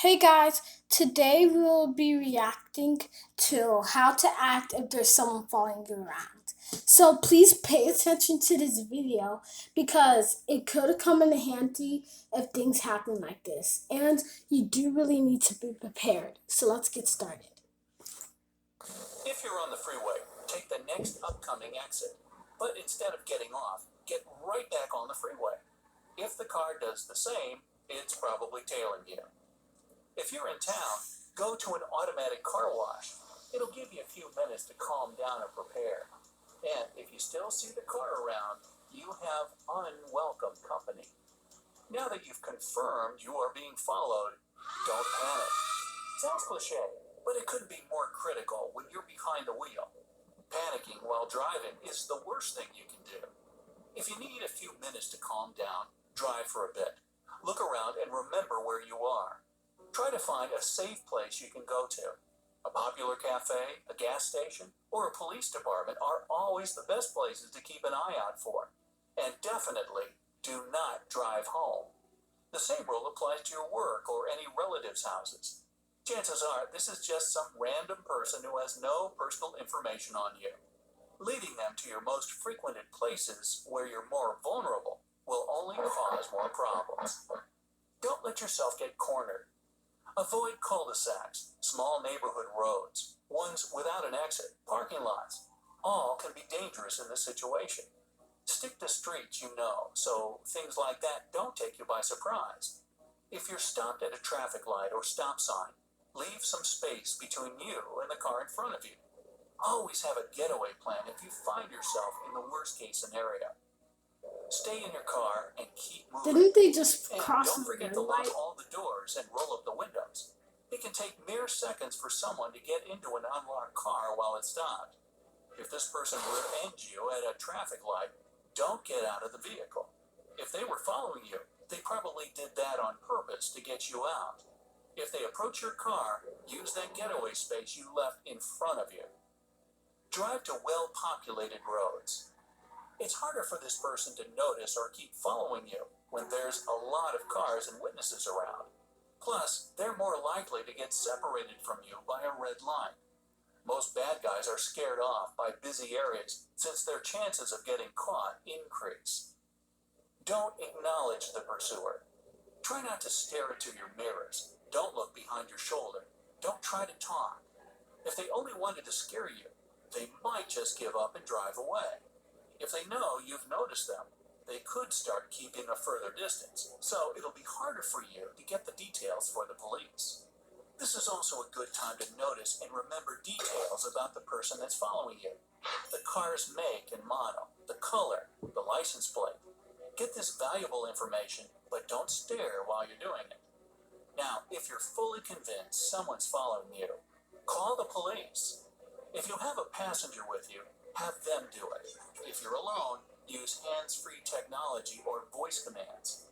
Hey guys, today we will be reacting to how to act if there's someone following you around. So please pay attention to this video because it could come in handy if things happen like this. And you do really need to be prepared. So let's get started. If you're on the freeway, take the next upcoming exit. But instead of getting off, get right back on the freeway. If the car does the same, it's probably tailing you. If you're in town, go to an automatic car wash. It'll give you a few minutes to calm down and prepare. And if you still see the car around, you have unwelcome company. Now that you've confirmed you are being followed, don't panic. Sounds cliche, but it couldn't be more critical when you're behind the wheel. Panicking while driving is the worst thing you can do. If you need a few minutes to calm down, drive for a bit. Look around and remember where you are. Try to find a safe place you can go to. A popular cafe, a gas station, or a police department are always the best places to keep an eye out for. And definitely do not drive home. The same rule applies to your work or any relatives' houses. Chances are this is just some random person who has no personal information on you. Leading them to your most frequented places where you're more vulnerable will only cause more problems. Don't let yourself get cornered. Avoid cul-de-sacs, small neighborhood roads, ones without an exit, parking lots. All can be dangerous in this situation. Stick to streets you know, so things like that don't take you by surprise. If you're stopped at a traffic light or stop sign, leave some space between you and the car in front of you. Always have a getaway plan if you find yourself in the worst-case scenario. Stay in your car and keep moving. Didn't they just And cross don't the forget red to lock light? all the doors and roll up the windows. It can take mere seconds for someone to get into an unlocked car while it's stopped. If this person rear-ends you at a traffic light, don't get out of the vehicle. If they were following you, they probably did that on purpose to get you out. If they approach your car, use that getaway space you left in front of you. Drive to well-populated roads. It's harder for this person to notice or keep following you when there's a lot of cars and witnesses around. Plus, they're more likely to get separated from you by a red line. Most bad guys are scared off by busy areas since their chances of getting caught increase. Don't acknowledge the pursuer. Try not to stare into your mirrors. Don't look behind your shoulder. Don't try to talk. If they only wanted to scare you, they might just give up and drive away. If they know you've noticed them, they could start keeping a further distance, so it'll be harder for you to get the details for the police. This is also a good time to notice and remember details about the person that's following you. The car's make and model, the color, the license plate. Get this valuable information, but don't stare while you're doing it. Now, if you're fully convinced someone's following you, call the police. If you have a passenger with you, have them do it. If you're alone, use hands-free technology or voice commands.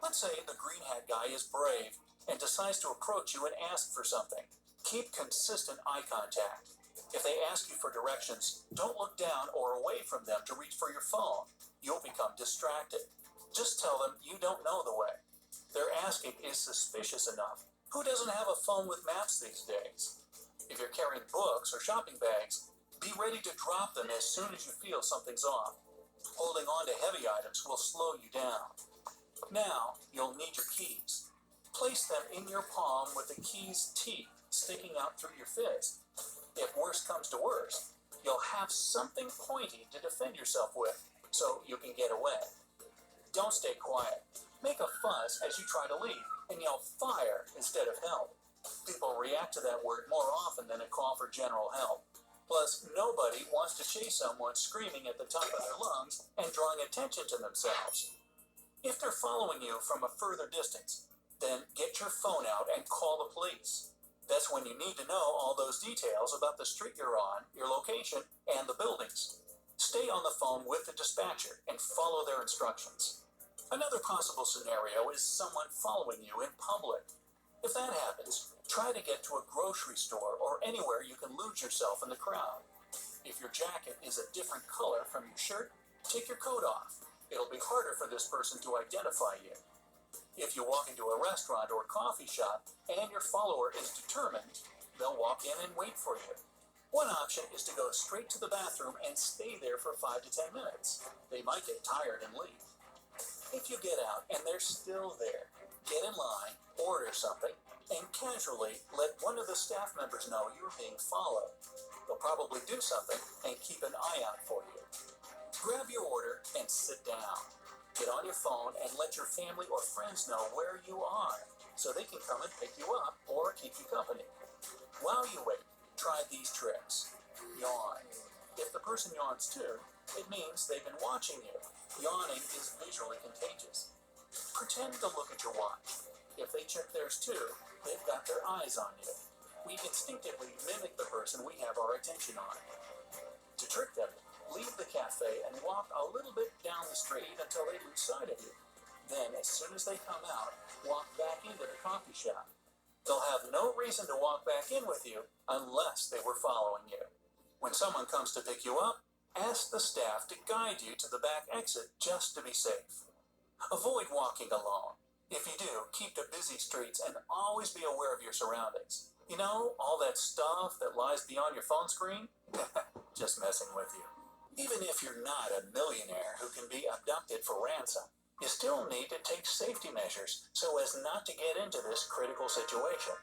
Let's say the green hat guy is brave and decides to approach you and ask for something. Keep consistent eye contact. If they ask you for directions, don't look down or away from them to reach for your phone. You'll become distracted. Just tell them you don't know the way. Their asking is suspicious enough. Who doesn't have a phone with maps these days? If you're carrying books or shopping bags, be ready to drop them as soon as you feel something's off. Holding on to heavy items will slow you down. Now, you'll need your keys. Place them in your palm with the key's teeth sticking out through your fist. If worst comes to worst, you'll have something pointy to defend yourself with so you can get away. Don't stay quiet. Make a fuss as you try to leave and yell fire instead of help. People react to that word more often than a call for general help. Plus, nobody wants to chase someone screaming at the top of their lungs and drawing attention to themselves. If they're following you from a further distance, then get your phone out and call the police. That's when you need to know all those details about the street you're on, your location, and the buildings. Stay on the phone with the dispatcher and follow their instructions. Another possible scenario is someone following you in public. If that happens, try to get to a grocery store or anywhere you can lose yourself in the crowd. If your jacket is a different color from your shirt, take your coat off. It'll be harder for this person to identify you. If you walk into a restaurant or coffee shop and your follower is determined, they'll walk in and wait for you. One option is to go straight to the bathroom and stay there for 5 to 10 minutes. They might get tired and leave. If you get out and they're still there, get in line, order something, and casually let one of the staff members know you're being followed. They'll probably do something and keep an eye out for you. Grab your order and sit down. Get on your phone and let your family or friends know where you are so they can come and pick you up or keep you company. While you wait, try these tricks. Yawn. If the person yawns too, it means they've been watching you. Yawning is visually contagious. Pretend to look at your watch. If they check theirs too, they've got their eyes on you. We instinctively mimic the person we have our attention on. To trick them, leave the cafe and walk a little bit down the street until they lose sight of you. Then, as soon as they come out, walk back into the coffee shop. They'll have no reason to walk back in with you unless they were following you. When someone comes to pick you up, ask the staff to guide you to the back exit just to be safe. Avoid walking alone. If you do, keep to busy streets and always be aware of your surroundings. You know, all that stuff that lies beyond your phone screen? Just messing with you. Even if you're not a millionaire who can be abducted for ransom, you still need to take safety measures so as not to get into this critical situation.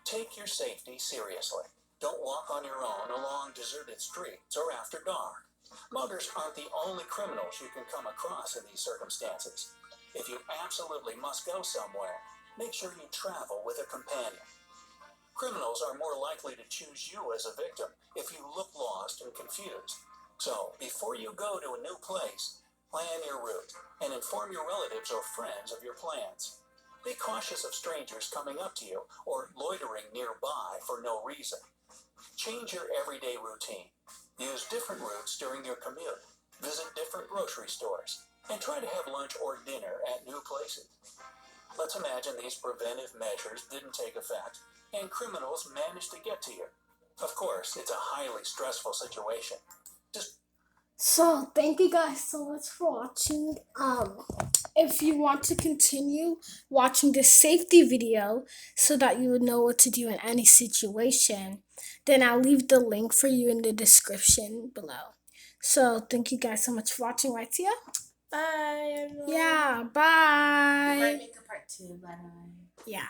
Take your safety seriously. Don't walk on your own along deserted streets or after dark. Muggers aren't the only criminals you can come across in these circumstances. If you absolutely must go somewhere, make sure you travel with a companion. Criminals are more likely to choose you as a victim if you look lost and confused. So, before you go to a new place, plan your route and inform your relatives or friends of your plans. Be cautious of strangers coming up to you or loitering nearby for no reason. Change your everyday routine. Use different routes during your commute. Visit different grocery stores and try to have lunch or dinner at new places. Let's imagine these preventive measures didn't take effect and criminals managed to get to you. Of course, it's a highly stressful situation. So thank you guys so much for watching. If you want to continue watching this safety video so that you would know what to do in any situation, then I'll leave the link for you in the description below. So thank you guys so much for watching, right, Tia? Bye, everyone. Yeah, We bye. might make a part 2, by the way. Yeah.